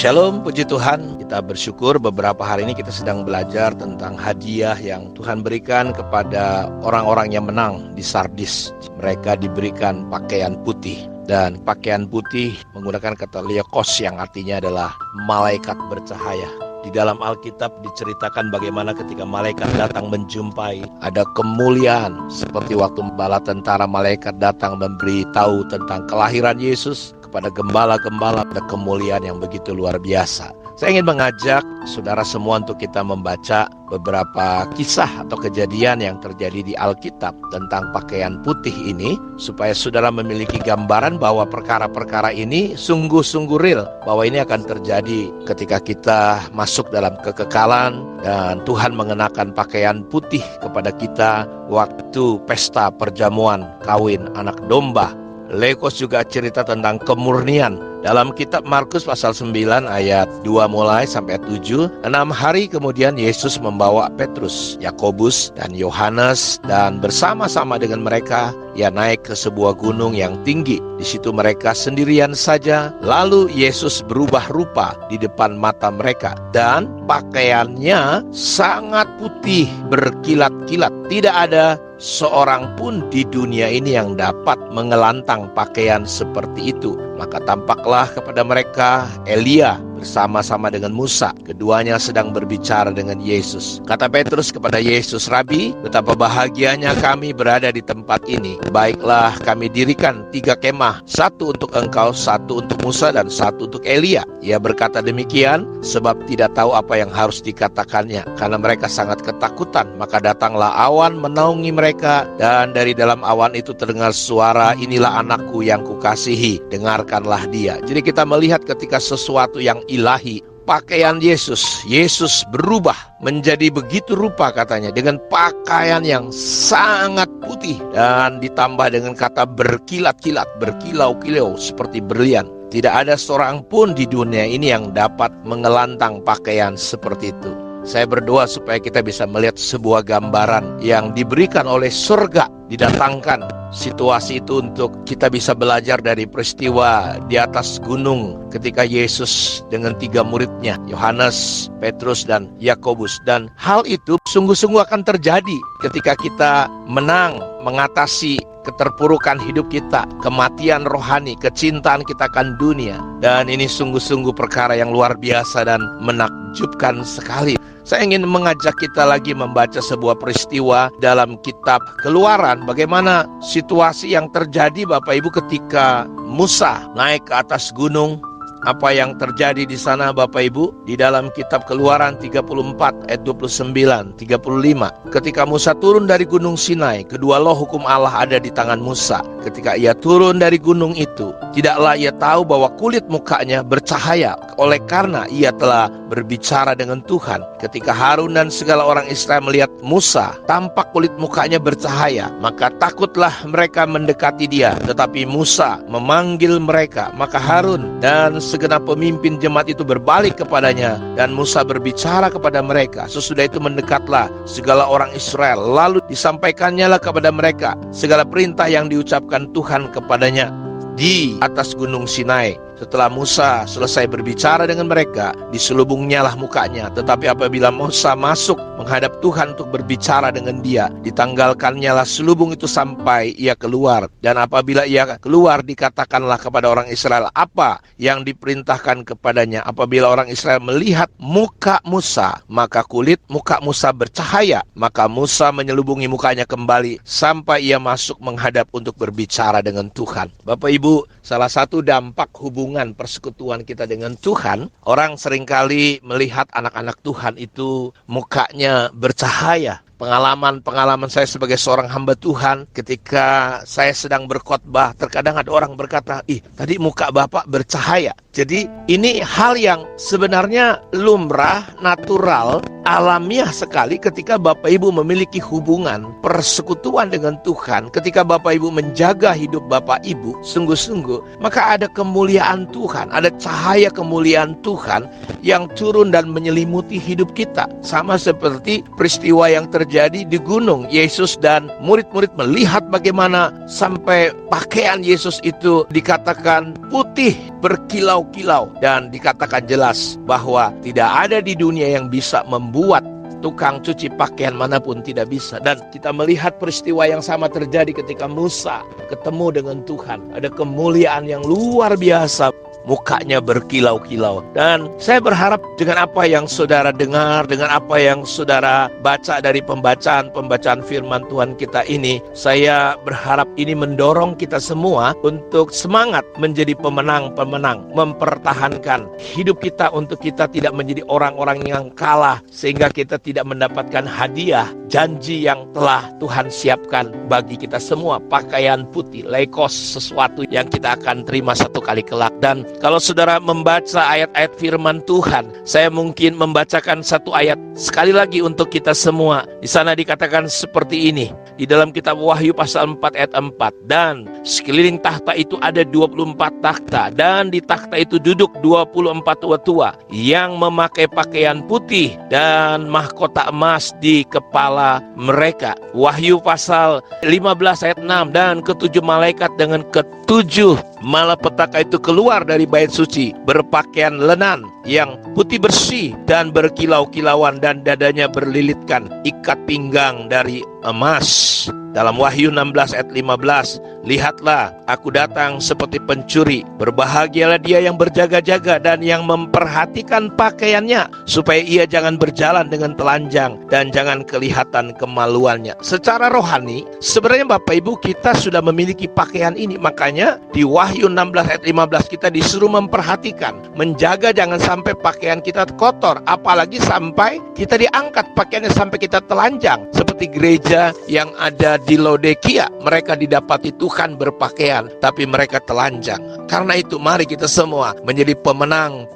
Shalom, puji Tuhan. Kita bersyukur beberapa hari ini kita sedang belajar tentang hadiah yang Tuhan berikan kepada orang-orang yang menang di Sardis. Mereka diberikan pakaian putih. Dan pakaian putih menggunakan kata leukos yang artinya adalah malaikat bercahaya. Di dalam Alkitab diceritakan bagaimana ketika malaikat datang menjumpai, ada kemuliaan seperti waktu bala tentara malaikat datang memberi tahu tentang kelahiran Yesus. Kepada gembala-gembala ada kemuliaan yang begitu luar biasa. Saya ingin mengajak saudara semua untuk kita membaca beberapa kisah atau kejadian yang terjadi di Alkitab tentang pakaian putih ini, supaya saudara memiliki gambaran bahwa perkara-perkara ini sungguh-sungguh real, bahwa ini akan terjadi ketika kita masuk dalam kekekalan dan Tuhan mengenakan pakaian putih kepada kita waktu pesta perjamuan kawin anak domba. Leukos juga cerita tentang kemurnian. Dalam kitab Markus pasal 9 ayat 2 mulai sampai 7, 6 hari kemudian Yesus membawa Petrus, Yakobus, dan Yohanes, dan bersama-sama dengan mereka ia naik ke sebuah gunung yang tinggi. Di situ mereka sendirian saja. Lalu Yesus berubah rupa di depan mata mereka, dan pakaiannya sangat putih berkilat-kilat. Tidak ada seorang pun di dunia ini yang dapat mengelantang pakaian seperti itu. Maka tampaklah kepada mereka Elia bersama-sama dengan Musa. Keduanya sedang berbicara dengan Yesus. Kata Petrus kepada Yesus, "Rabi, betapa bahagianya kami berada di tempat ini. Baiklah, kami dirikan 3 kemah, 1 untuk engkau, 1 untuk Musa, dan 1 untuk Elia." Ia berkata demikian sebab tidak tahu apa yang harus dikatakannya, karena mereka sangat ketakutan. Maka datanglah awan menaungi mereka, dan dari dalam awan itu terdengar suara, "Inilah anakku yang kukasihi, dengarkanlah dia." Jadi kita melihat ketika sesuatu yang ilahi, pakaian Yesus berubah menjadi begitu rupa katanya, dengan pakaian yang sangat putih dan ditambah dengan kata berkilat-kilat, berkilau-kilau seperti berlian. Tidak ada seorang pun di dunia ini yang dapat mengelantang pakaian seperti itu. Saya berdoa supaya kita bisa melihat sebuah gambaran yang diberikan oleh surga, didatangkan situasi itu untuk kita bisa belajar dari peristiwa di atas gunung ketika Yesus dengan 3 muridnya, Yohanes, Petrus, dan Yakobus. Dan hal itu sungguh-sungguh akan terjadi ketika kita menang mengatasi keterpurukan hidup kita, kematian rohani, kecintaan kita akan dunia. Dan ini sungguh-sungguh perkara yang luar biasa dan menakjubkan sekali. Saya ingin mengajak kita lagi membaca sebuah peristiwa dalam kitab Keluaran, bagaimana situasi yang terjadi Bapak Ibu ketika Musa naik ke atas gunung. Apa yang terjadi di sana Bapak Ibu? Di dalam kitab Keluaran 34 ayat 29, 35. Ketika Musa turun dari gunung Sinai, kedua loh hukum Allah ada di tangan Musa. Ketika ia turun dari gunung itu, tidaklah ia tahu bahwa kulit mukanya bercahaya, oleh karena ia telah berbicara dengan Tuhan. Ketika Harun dan segala orang Israel melihat Musa, tampak kulit mukanya bercahaya, maka takutlah mereka mendekati dia. Tetapi Musa memanggil mereka, maka Harun dan segenap pemimpin jemaat itu berbalik kepadanya, dan Musa berbicara kepada mereka. Sesudah itu mendekatlah segala orang Israel, lalu disampaikannya kepada mereka segala perintah yang diucapkan Tuhan kepadanya di atas gunung Sinai. Setelah Musa selesai berbicara dengan mereka, diselubungnyalah mukanya. Tetapi apabila Musa masuk menghadap Tuhan untuk berbicara dengan dia, ditanggalkannyalah selubung itu sampai ia keluar. Dan apabila ia keluar, dikatakanlah kepada orang Israel apa yang diperintahkan kepadanya. Apabila orang Israel melihat muka Musa, maka kulit muka Musa bercahaya. Maka Musa menyelubungi mukanya kembali sampai ia masuk menghadap untuk berbicara dengan Tuhan. Bapak Ibu, salah satu dampak hubungan persekutuan kita dengan Tuhan, orang seringkali melihat anak-anak Tuhan itu mukanya bercahaya. Pengalaman saya sebagai seorang hamba Tuhan, ketika saya sedang berkhotbah, terkadang ada orang berkata, "Ih, tadi muka Bapak bercahaya." Jadi ini hal yang sebenarnya lumrah, natural, alamiah sekali ketika Bapak Ibu memiliki hubungan persekutuan dengan Tuhan. Ketika Bapak Ibu menjaga hidup Bapak Ibu sungguh-sungguh, maka ada kemuliaan Tuhan, ada cahaya kemuliaan Tuhan yang turun dan menyelimuti hidup kita. Sama seperti peristiwa yang terjadi di gunung. Yesus dan murid-murid melihat bagaimana sampai pakaian Yesus itu dikatakan putih berkilau-kilau. Dan dikatakan jelas bahwa tidak ada di dunia yang bisa membuat tukang cuci pakaian manapun, tidak bisa. Dan kita melihat peristiwa yang sama terjadi ketika Musa ketemu dengan Tuhan. Ada kemuliaan yang luar biasa, mukanya berkilau-kilau. Dan saya berharap dengan apa yang saudara dengar, dengan apa yang saudara baca dari pembacaan firman Tuhan kita ini, saya berharap ini mendorong kita semua untuk semangat menjadi pemenang-pemenang, mempertahankan hidup kita untuk kita tidak menjadi orang-orang yang kalah, sehingga kita tidak mendapatkan hadiah janji yang telah Tuhan siapkan bagi kita semua, pakaian putih, leikos, sesuatu yang kita akan terima satu kali kelak. Dan kalau saudara membaca ayat-ayat firman Tuhan, saya mungkin membacakan satu ayat sekali lagi untuk kita semua. Di sana dikatakan seperti ini, di dalam kitab Wahyu pasal 4 ayat 4. Dan sekeliling takhta itu ada 24 takhta, dan di takhta itu duduk 24 tua-tua yang memakai pakaian putih dan mahkota emas di kepala mereka. Wahyu pasal 15 ayat 6. Dan ketujuh malaikat dengan ketujuh malapetaka itu keluar dari bait suci, berpakaian lenan yang putih bersih dan berkilau-kilauan, dan dadanya berlilitkan ikat pinggang dari emas. Dalam Wahyu 16 ayat 15, lihatlah, aku datang seperti pencuri. Berbahagialah dia yang berjaga-jaga dan yang memperhatikan pakaiannya, supaya ia jangan berjalan dengan telanjang dan jangan kelihatan kemaluannya. Secara rohani, sebenarnya Bapak Ibu, kita sudah memiliki pakaian ini. Makanya di Wahyu 16 ayat 15 kita disuruh memperhatikan, menjaga jangan sampai pakaian kita kotor, apalagi sampai kita diangkat pakaiannya sampai kita telanjang. Seperti gereja yang ada di Laodikia, mereka didapati Tuhan berpakaian, tapi mereka telanjang. Karena itu mari kita semua menjadi pemenang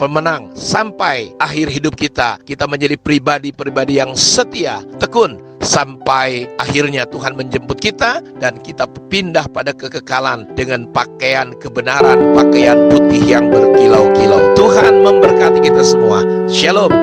sampai akhir hidup kita. Kita menjadi pribadi-pribadi yang setia, tekun, sampai akhirnya Tuhan menjemput kita dan kita pindah pada kekekalan dengan pakaian kebenaran, pakaian putih yang berkilau-kilau. Tuhan memberkati kita semua. Shalom.